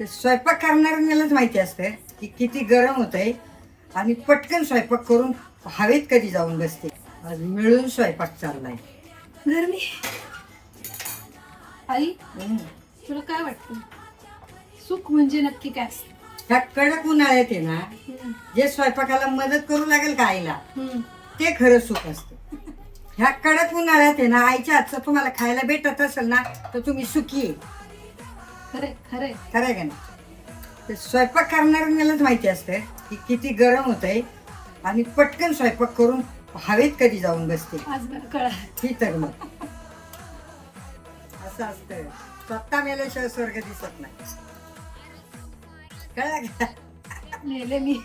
ते स्वयंपाक करणाऱ्यालाच माहिती असतं की किती गरम होतंय आणि पटकन स्वयंपाक करून हवेत कधी जाऊन बसते. आज मिळून स्वयंपाक चाललाय. गरमी. आई, हम्म. तुला काय वाटतं सुख म्हणजे नक्की काय असतं? ह्या कडक उन्हाळ्यात आहे ना, हम्म. जे स्वयंपाकाला मदत करू लागेल का आईला, हम्म. ते खरं सुख असतं. ह्या कडक उन्हाळ्यात आहे ना, आईच्या हातचं तुम्हाला खायला भेटत असेल ना, तर तुम्ही सुखी आहे. खरंय खरंय. खरं आहे का नाही? ते स्वयंपाक करणाऱ्यालाच माहिती असतं की किती गरम होतंय आणि पटकन स्वयंपाक करून हवेत कधी जाऊन बसते. आज बरं कळलं. ही तर मग असं असतं. स्वतः मेल्याशिवाय स्वर्ग दिसत नाही. कळलं का? मेले मी.